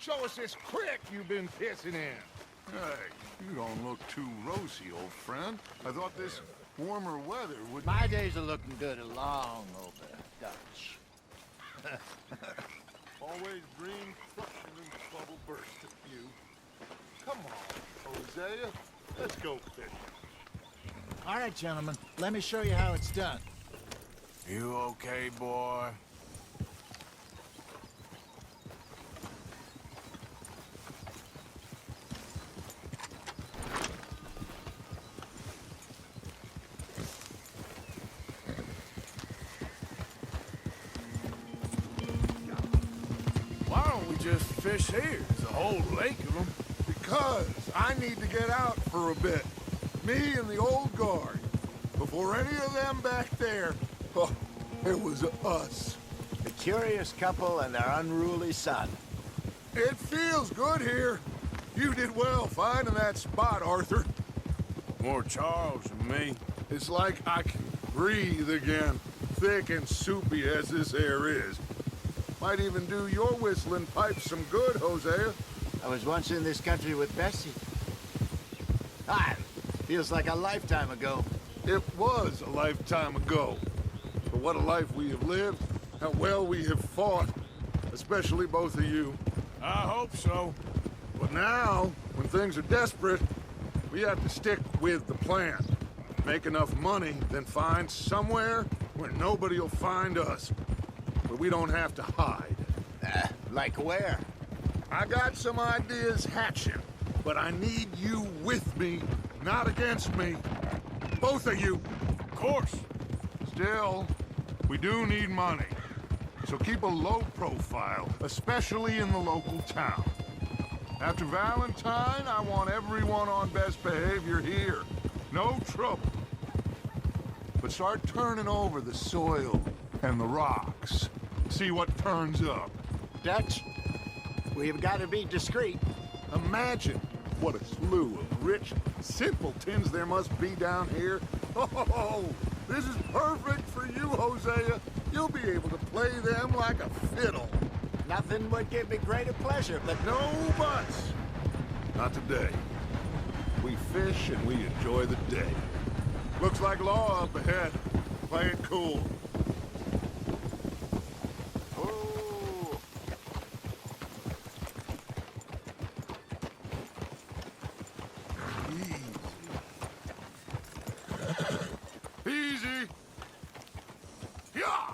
Show us this creek you've been pissing in. Hey, you don't look too rosy, old friend. I thought this warmer weather would... My days are looking good along over, Dutch. Always bring crushing and bubble burst a few. Come on, Hosea. Let's go fishing. All right, gentlemen. Let me show you how it's done. You okay, boy? Why don't we just fish here? There's a whole lake of them. Because I need to get out for a bit. Me and the old guard. Before any of them back there, oh, it was us. The curious couple and their unruly son. It feels good here. You did well finding that spot, Arthur. More Charles than me. It's like I can breathe again, thick and soupy as this air is. Might even do your whistling pipes some good, Hosea. I was once in this country with Bessie. Ah, feels like a lifetime ago. It was a lifetime ago. But what a life we have lived, how well we have fought, especially both of you. I hope so. But now, when things are desperate, we have to stick with the plan. Make enough money, then find somewhere where nobody will find us. Where we don't have to hide. Like where? I got some ideas hatching, but I need you with me, not against me. Both of you. Of course. Still, we do need money. So keep a low profile, especially in the local town. After Valentine, I want everyone on best behavior here. No trouble. But start turning over the soil and the rocks. See what turns up. Dutch, we've got to be discreet. Imagine what a slew of rich simpletons there must be down here. Oh, this is perfect for you, Hosea. You'll be able to play them like a fiddle. Nothing would give me greater pleasure, but No buts. Not today. We fish and we enjoy the day. Looks like law up ahead. Play it cool. Oh. Easy. Yeah.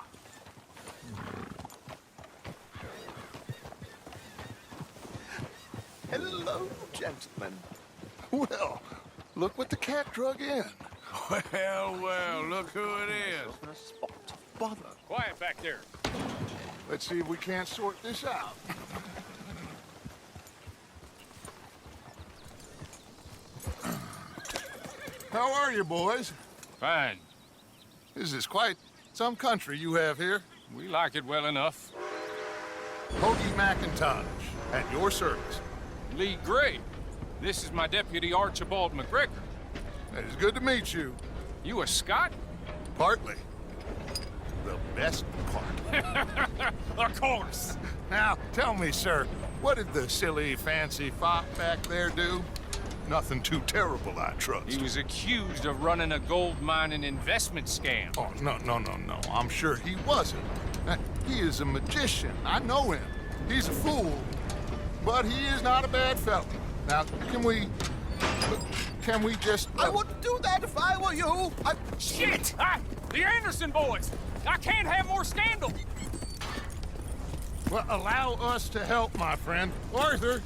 Hello, gentlemen. Well, look what the cat drug in. Well, well, look who it is. A spot of bother. Quiet back there. Let's see if we can't sort this out. How are you, boys? Fine. This is quite some country you have here. We like it well enough. Hoagie McIntosh, at your service. Lee Gray. This is my deputy Archibald McGregor. It is good to meet you. You a Scot? Partly. The best part. Of course. Now, tell me, sir, what did the silly, fancy fop back there do? Nothing too terrible, I trust. He was accused of running a gold mining investment scam. Oh, no. I'm sure he wasn't. He is a magician. I know him. He's a fool. But he is not a bad fellow. Now, can we just... I wouldn't do that if I were you. Shit! The Anderson boys! I can't have more scandal! Well, allow us to help, my friend. Arthur,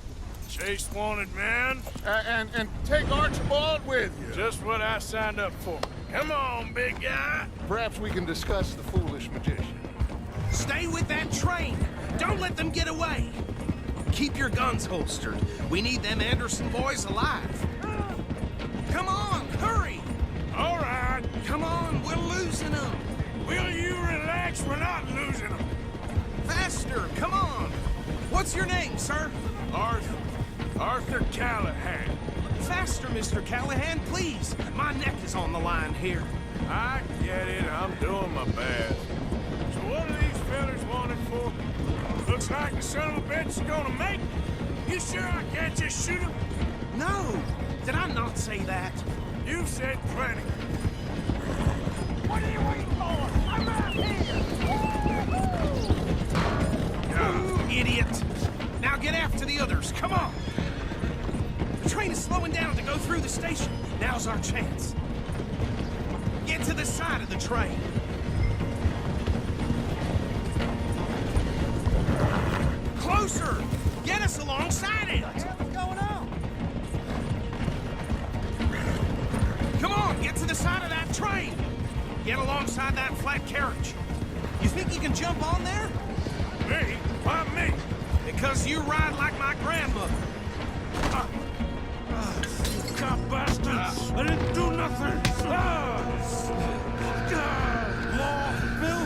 Chase wanted man. and take Archibald with you. Just what I signed up for. Come on, big guy. Perhaps we can discuss the foolish magician. Stay with that train! Don't let them get away! Keep your guns holstered. We need them Anderson boys alive. Come on, hurry! All right. Come on, we're losing them. Will you relax? We're not losing them. Faster, come on. What's your name, sir? Arthur Callahan. Faster, Mr. Callahan, please. My neck is on the line here. I get it. I'm doing my best. So what are these fellas wanted for? Looks like the son of a bitch is gonna make it. You sure I can't just shoot him? No! Did I not say that? You've said plenty. What are you waiting for? I'm right here! Idiot! Now get after the others, come on! The train is slowing down to go through the station. Now's our chance. Get to the side of the train. Closer! Get us alongside it! What's going on? Come on, get to the side of that train! Get alongside that flat carriage. You think you can jump on there? Me? Why me? Because you ride like my grandmother. You cop bastards! I didn't do nothing! Law, Bill?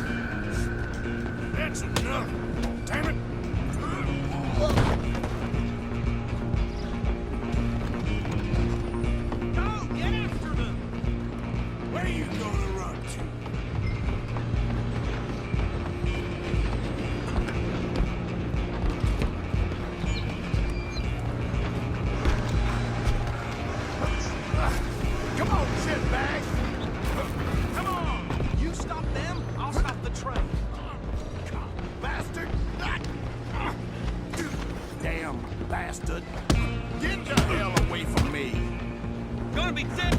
That's enough! Damn it! Go, get after them! Where you gonna run to? Come on, shitbag! Come on! You stop them, I'll stop the train. Bastard! Damn bastard! Get the hell away from me! Gonna be dead.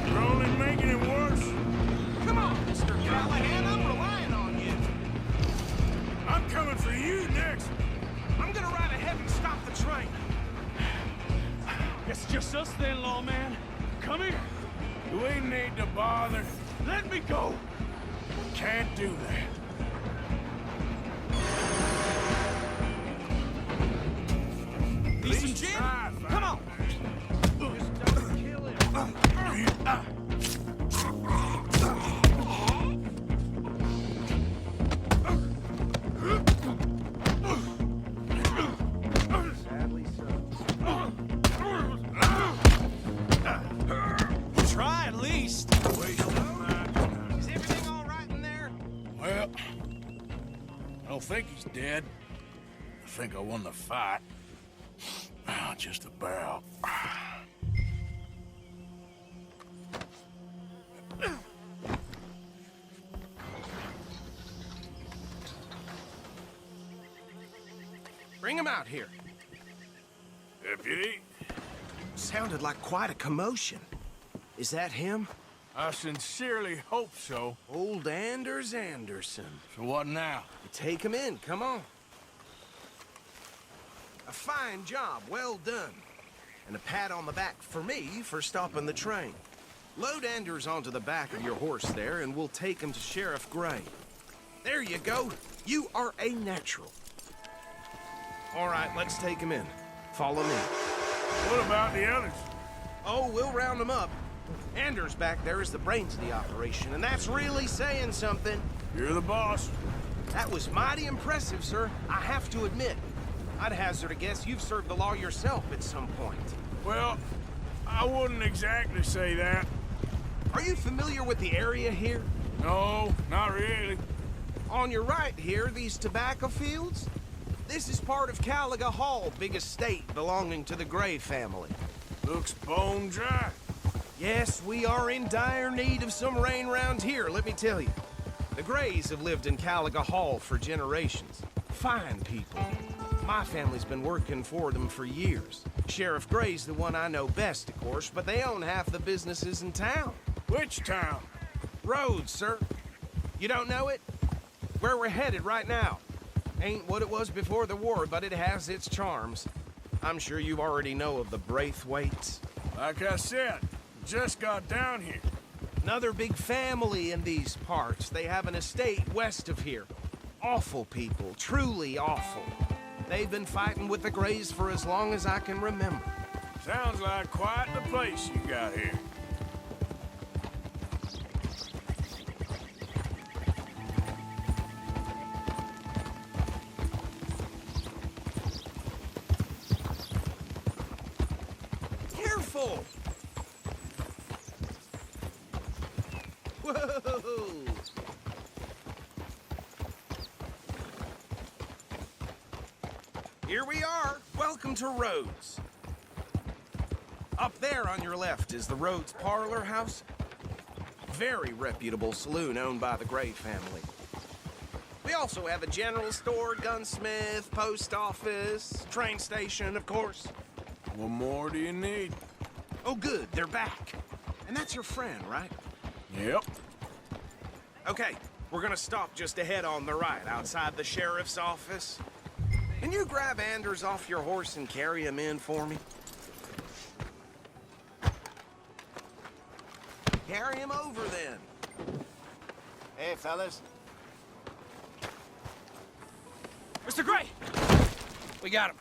You're only making it worse. Come on, Mr. Callahan, I'm relying on you. I'm coming for you next. I'm gonna ride ahead and stop the train. It's just us then, lawman. Come here. We need to bother. Let me go. Can't do that. Need some gin? try, Come on. Just don't kill him. Sadly so. Try at least. Is everything all right in there? Well, I don't think he's dead. I think I won the fight. Just about. Bring him out here. Deputy, Sounded like quite a commotion. Is that him? I sincerely hope so. Old Anders Anderson. So what now? Take him in, come on. A fine job, well done. And a pat on the back for me for stopping the train. Load Anders onto the back of your horse there, and we'll take him to Sheriff Gray. There you go. You are a natural. All right, let's take him in. Follow me. What about the others? Oh, we'll round them up. Anders back there is the brains of the operation, and that's really saying something. You're the boss. That was mighty impressive, sir. I have to admit. I'd hazard a guess you've served the law yourself at some point. Well, I wouldn't exactly say that. Are you familiar with the area here? No, not really. On your right here, these tobacco fields? This is part of Caliga Hall, big estate belonging to the Gray family. Looks bone dry. Yes, we are in dire need of some rain round here, let me tell you. The Grays have lived in Caliga Hall for generations. Fine people. My family's been working for them for years. Sheriff Gray's the one I know best, of course, but they own half the businesses in town. Which town? Rhodes, sir. You don't know it? Where we're headed right now. Ain't what it was before the war, but it has its charms. I'm sure you already know of the Braithwaites. Like I said, just got down here. Another big family in these parts. They have an estate west of here. Awful people, truly awful. They've been fighting with the Grays for as long as I can remember. Sounds like quite the place you got here. Careful! Here we are. Welcome to Rhodes. Up there on your left is the Rhodes Parlor House. Very reputable saloon owned by the Gray family. We also have a general store, gunsmith, post office, train station, of course. What more do you need? Oh, good, they're back. And that's your friend, right? Yep. Okay, we're gonna stop just ahead on the right, outside the sheriff's office. Can you grab Anders off your horse and carry him in for me? Carry him over, then. Hey, fellas. Mr. Gray! We got him.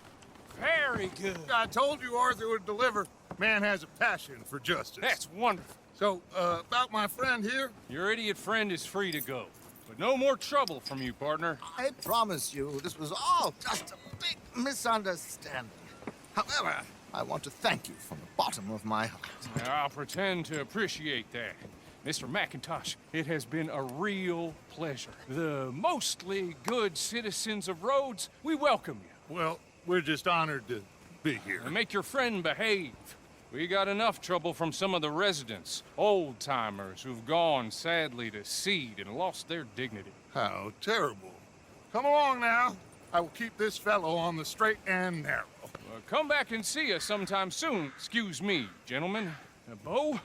Very good. I told you Arthur would deliver. Man has a passion for justice. That's wonderful. So, about my friend here? Your idiot friend is free to go. But no more trouble from you, partner. I promise you, this was all just a big misunderstanding. However, I want to thank you from the bottom of my heart. I'll pretend to appreciate that. Mr. McIntosh, it has been a real pleasure. The mostly good citizens of Rhodes, we welcome you. Well, we're just honored to be here. And make your friend behave. We got enough trouble from some of the residents, old-timers who've gone, sadly, to seed and lost their dignity. How terrible. Come along now. I will keep this fellow on the straight and narrow. Come back and see us sometime soon. Excuse me, gentlemen. Bo,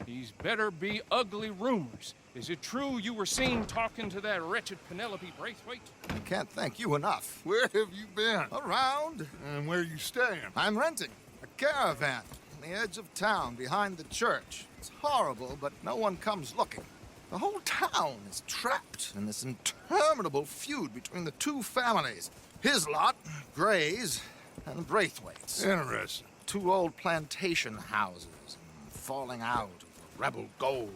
these better be ugly rumors. Is it true you were seen talking to that wretched Penelope Braithwaite? I can't thank you enough. Where have you been? Around. And where you staying? I'm renting a caravan on the edge of town behind the church. It's horrible, but no one comes looking. The whole town is trapped in this interminable feud between the two families. His lot, Gray's, and Braithwaite's. Interesting. Two old plantation houses, and falling out of rebel gold,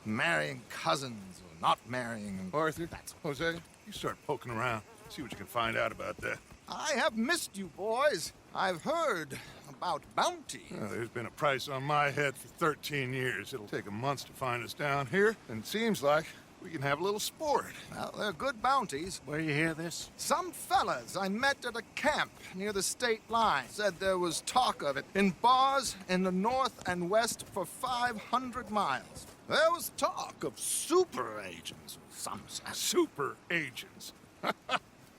and marrying cousins or not marrying. Arthur, Jose, you start poking around. See what you can find out about that. I have missed you, boys. I've heard about bounty. Well, there's been a price on my head for 13 years. It'll take 'em months to find us down here, and it seems like we can have a little sport. Well, they're good bounties. Where you hear this? Some fellas I met at a camp near the state line said there was talk of it in bars in the north and west for 500 miles. There was talk of super agents of some sort. Super agents.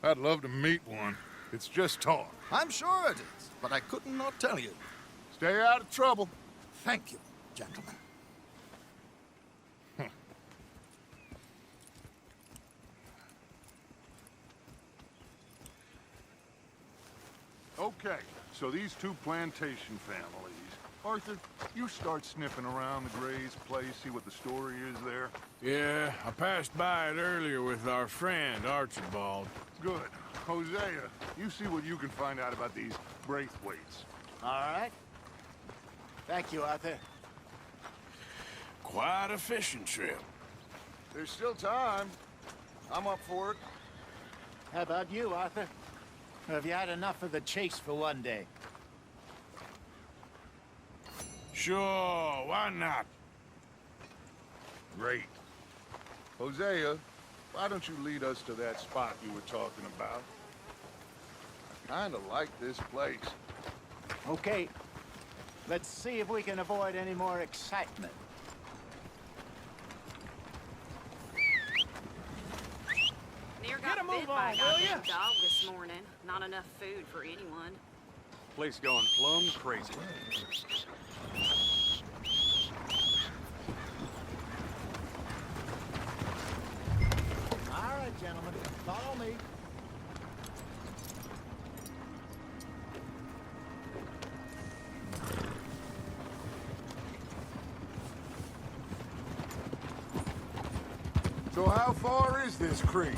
I'd love to meet one. It's just talk. I'm sure it is, but I couldn't not tell you. Stay out of trouble. Thank you, gentlemen. Okay, so these two plantation families. Arthur, you start sniffing around the Gray's place, see what the story is there. Yeah, I passed by it earlier with our friend, Archibald. Good. Hosea, you see what you can find out about these Braithwaites. All right. Thank you, Arthur. Quite a fishing trip. There's still time. I'm up for it. How about you, Arthur? Have you had enough of the chase for one day? Sure, why not? Great. Hosea, why don't you lead us to that spot you were talking about? I kinda like this place. Okay. Let's see if we can avoid any more excitement. Near got bit by a goddamn dog this morning. Not enough food for anyone. Place going plumb crazy. All right, gentlemen. Follow me. So how far is this creek?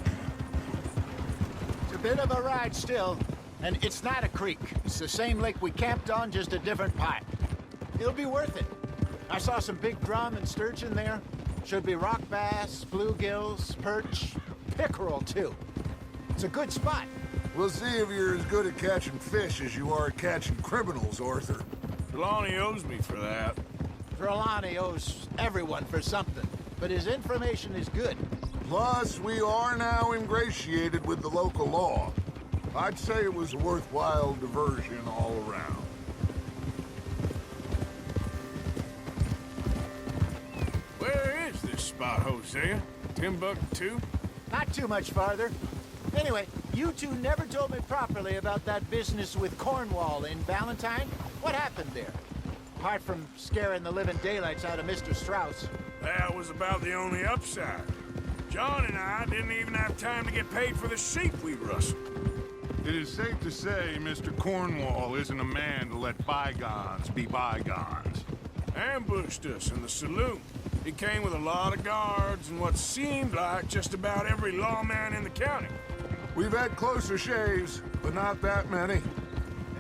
It's a bit of a ride still, and it's not a creek. It's the same lake we camped on, just a different part. It'll be worth it. I saw some big drum and sturgeon there. Should be rock bass, bluegills, perch, pickerel, too. It's a good spot. We'll see if you're as good at catching fish as you are at catching criminals, Arthur. Trelawney owes me for that. Trelawney owes everyone for something, but his information is good. Plus, we are now ingratiated with the local law. I'd say it was a worthwhile diversion all around. Where is this spot, Hosea? Timbuktu? Not too much farther. Anyway, you two never told me properly about that business with Cornwall in Valentine. What happened there? Apart from scaring the living daylights out of Mr. Strauss. That was about the only upside. John and I didn't even have time to get paid for the sheep we rustled. It is safe to say Mr. Cornwall isn't a man to let bygones be bygones. Ambushed us in the saloon. He came with a lot of guards and what seemed like just about every lawman in the county. We've had closer shaves, but not that many.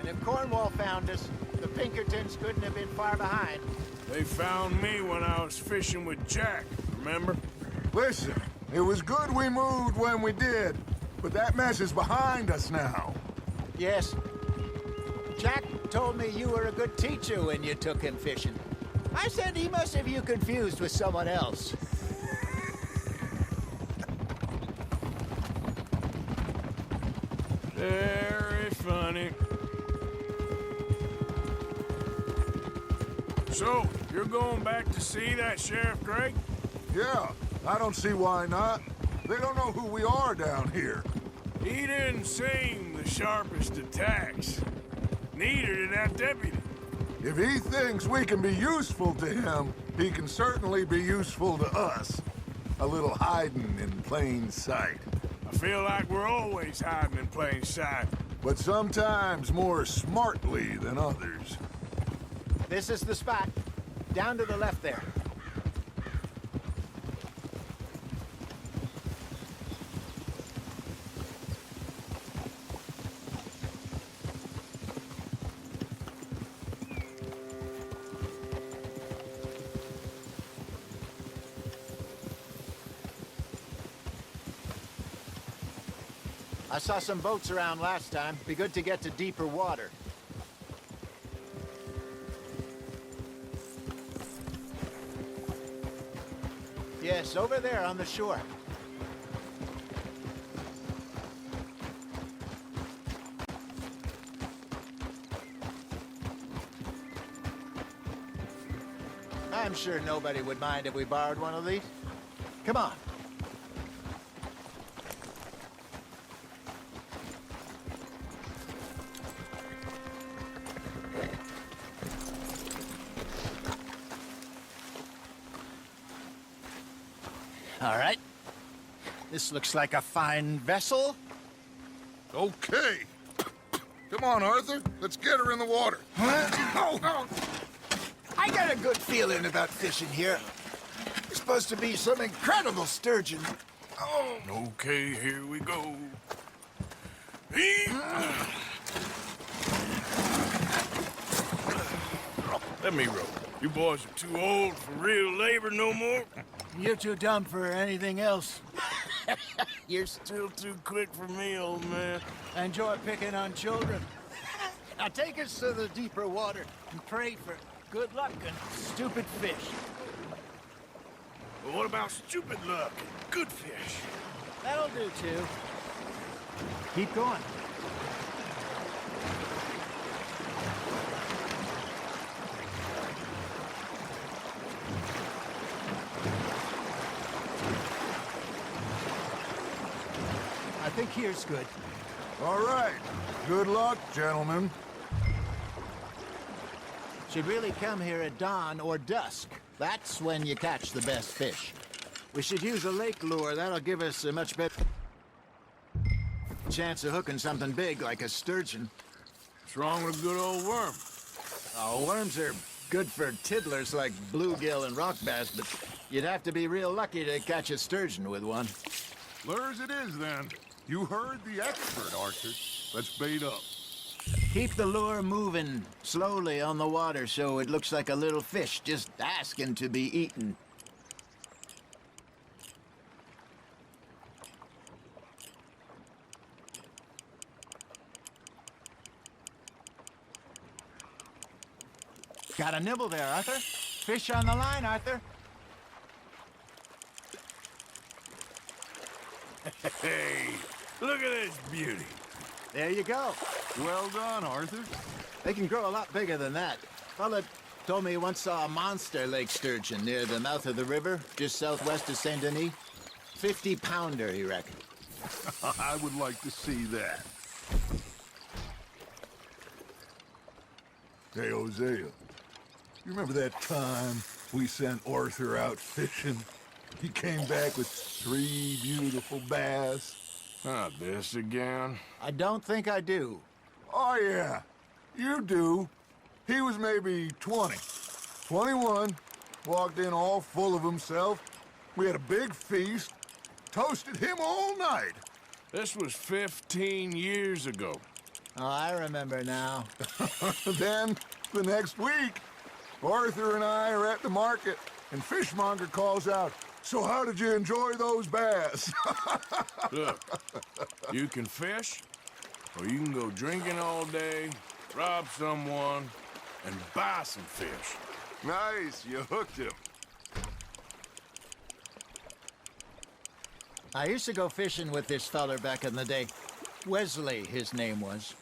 And if Cornwall found us, the Pinkertons couldn't have been far behind. They found me when I was fishing with Jack, remember? Listen, it was good we moved when we did, but that mess is behind us now. Yes. Jack told me you were a good teacher when you took him fishing. I said he must have you confused with someone else. Very funny. So, you're going back to see that Sheriff Gray? Yeah, I don't see why not. They don't know who we are down here. He didn't seem the sharpest attacks. Neither did that deputy. If he thinks we can be useful to him, he can certainly be useful to us. A little hiding in plain sight. I feel like we're always hiding in plain sight. But sometimes more smartly than others. This is the spot. Down to the left there. I saw some boats around last time. Be good to get to deeper water. Yes, over there on the shore. I'm sure nobody would mind if we borrowed one of these. Come on. All right. This looks like a fine vessel. Okay. Come on, Arthur. Let's get her in the water. Oh. I got a good feeling about fishing here. It's supposed to be some incredible sturgeon. Oh. Okay, here we go. Let me row. You boys are too old for real labor no more. You're too dumb for anything else. You're still too quick for me, old man. Enjoy picking on children. Now take us to the deeper water and pray for good luck and stupid fish. But what about stupid luck and good fish? That'll do, too. Keep going. I think here's good. All right. Good luck, gentlemen. Should really come here at dawn or dusk. That's when you catch the best fish. We should use a lake lure. That'll give us a much better chance of hooking something big like a sturgeon. What's wrong with a good old worm? Oh, worms are good for tiddlers like bluegill and rock bass, but you'd have to be real lucky to catch a sturgeon with one. Lures it is, then. You heard the expert, Arthur. Let's bait up. Keep the lure moving slowly on the water so it looks like a little fish just asking to be eaten. Got a nibble there, Arthur. Fish on the line, Arthur. Hey, look at this beauty. There you go. Well done, Arthur. They can grow a lot bigger than that. Fella told me he once saw a monster lake sturgeon near the mouth of the river, just southwest of Saint Denis. 50-pounder, he reckoned. I would like to see that. Hey, Hosea. You remember that time we sent Arthur out fishing? He came back with 3 beautiful bass. Not this again. I don't think I do. Oh, yeah. You do. He was maybe 20. 21. Walked in all full of himself. We had a big feast. Toasted him all night. This was 15 years ago. Oh, I remember now. Then, the next week, Arthur and I are at the market, and Fishmonger calls out, "So how did you enjoy those bass?" Look, you can fish, or you can go drinking all day, rob someone, and buy some fish. Nice, you hooked him. I used to go fishing with this feller back in the day. Wesley, his name was.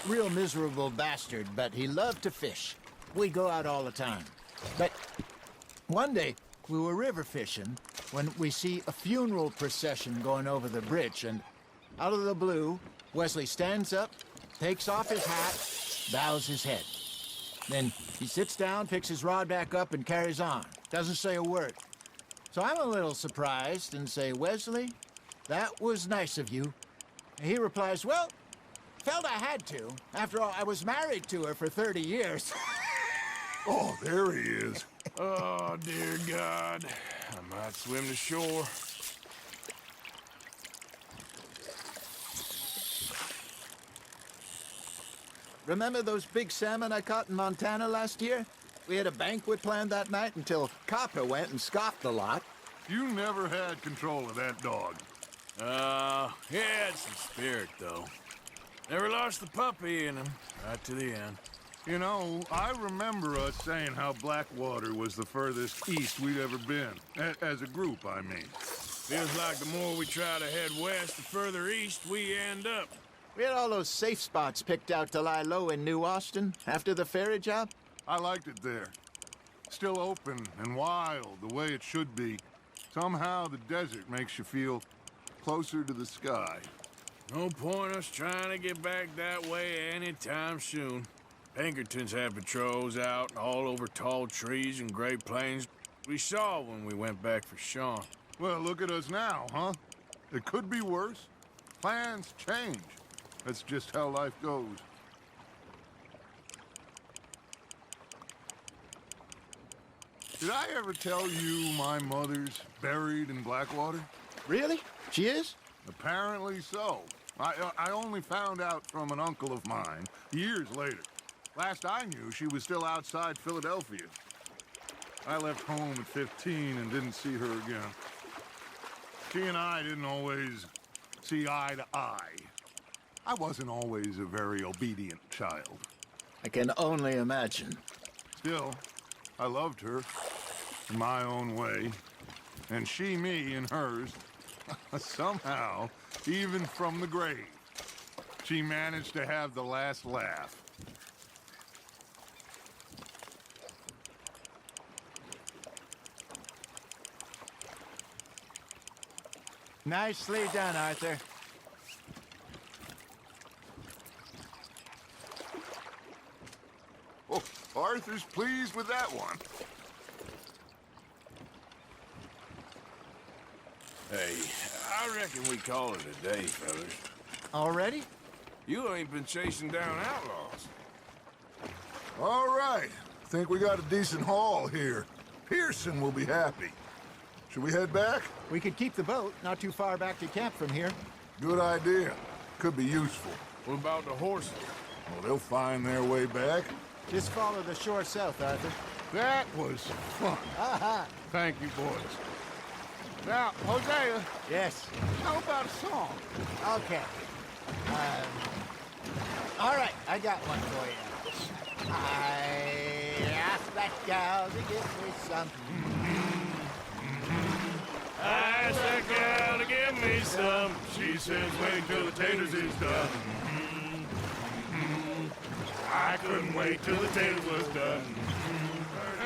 Real miserable bastard, but he loved to fish. We'd go out all the time. But one day, we were river fishing when we see a funeral procession going over the bridge, and out of the blue, Wesley stands up, takes off his hat, bows his head. Then he sits down, picks his rod back up, and carries on. Doesn't say a word. So I'm a little surprised and say, "Wesley, that was nice of you." And he replies, "Well, felt I had to. After all, I was married to her for 30 years. Oh, there he is. Oh, dear God. I might swim to shore. Remember those big salmon I caught in Montana last year? We had a banquet planned that night until Copper went and scoffed the lot. You never had control of that dog. He had some spirit, though. Never lost the puppy in him, right to the end. You know, I remember us saying how Blackwater was the furthest east we'd ever been. As a group, I mean. Feels like the more we try to head west, the further east we end up. We had all those safe spots picked out to lie low in New Austin after the ferry job. I liked it there. Still open and wild, the way it should be. Somehow the desert makes you feel closer to the sky. No point us trying to get back that way anytime soon. Pinkertons had patrols out all over tall trees and Great Plains. We saw when we went back for Sean. Well, look at us now, huh? It could be worse. Plans change. That's just how life goes. Did I ever tell you my mother's buried in Blackwater? Really? She is? Apparently so. I only found out from an uncle of mine years later. Last I knew, she was still outside Philadelphia. I left home at 15 and didn't see her again. She and I didn't always see eye to eye. I wasn't always a very obedient child. I can only imagine. Still, I loved her in my own way, and she me in hers. Somehow, even from the grave, she managed to have the last laugh. Nicely done, Arthur. Oh, Arthur's pleased with that one. Hey, I reckon we call it a day, fellas. Already? You ain't been chasing down outlaws. All right. Think we got a decent haul here. Pearson will be happy. Should we head back? We could keep the boat not too far back to camp from here. Good idea. Could be useful. What about the horses? Well, they'll find their way back. Just follow the shore south, Arthur. That was fun. Aha! Thank you, boys. Now, Hosea, Yes. how about a song? Okay. All right, I got one for you. I asked that gal to give me some. I asked that gal to give me some. She says, wait till the taters is done. I couldn't wait till the taters was done.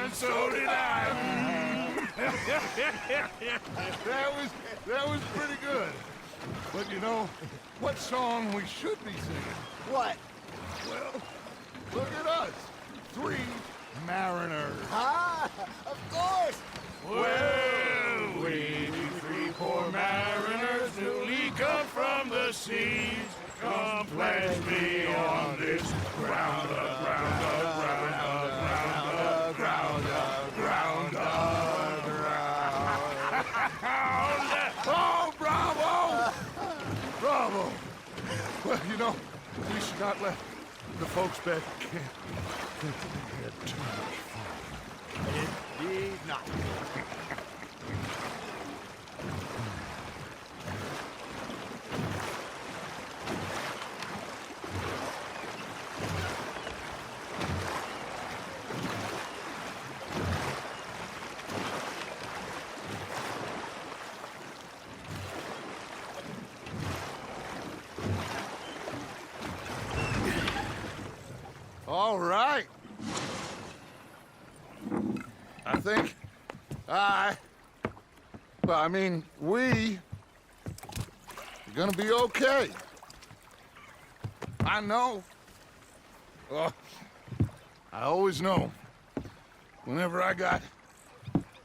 And so did I. That was pretty good. But you know, what song we should be singing? What? Well, look at us. 3 mariners. Ah, of course. Well, we be 3 poor mariners newly come from the seas. Come pledge me on this ground up, ground up, ground up, ground up, ground up, ground up, ground up. Oh, bravo! Bravo! Well, you know, we should not let the folks back camp get too much fun. Indeed not. All right. I think we are gonna be okay. I know. I always know. Whenever I got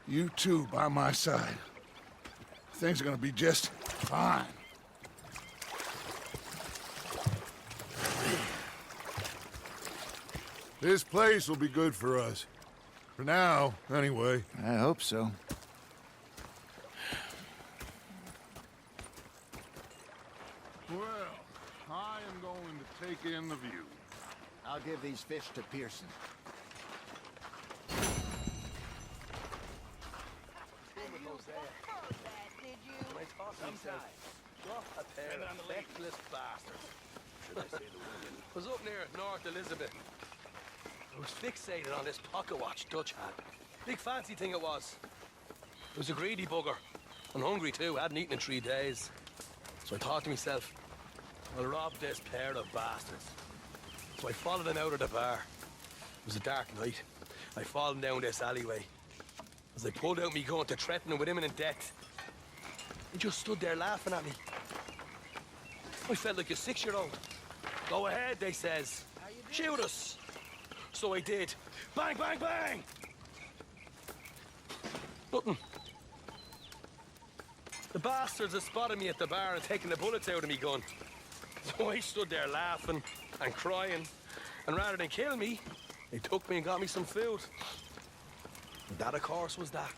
you two by my side, things are gonna be just fine. This place will be good for us. For now, anyway. I hope so. Well, I am going to take in the view. I'll give these fish to Pearson. Was up near North Elizabeth. I was fixated on this pocket watch Dutch had. Big fancy thing it was. It was a greedy bugger. And hungry too, hadn't eaten in 3 days. So I thought to myself, I'll rob this pair of bastards. So I followed them out of the bar. It was a dark night. I followed them down this alleyway. As I pulled out me gun to threaten them with imminent death, they just stood there laughing at me. I felt like a 6-year-old. Go ahead, they says. Shoot us. So I did. Bang, bang, bang! Nothing. The bastards had spotted me at the bar and taken the bullets out of me gun. So I stood there laughing and crying. And rather than kill me, they took me and got me some food. And that, of course, was that.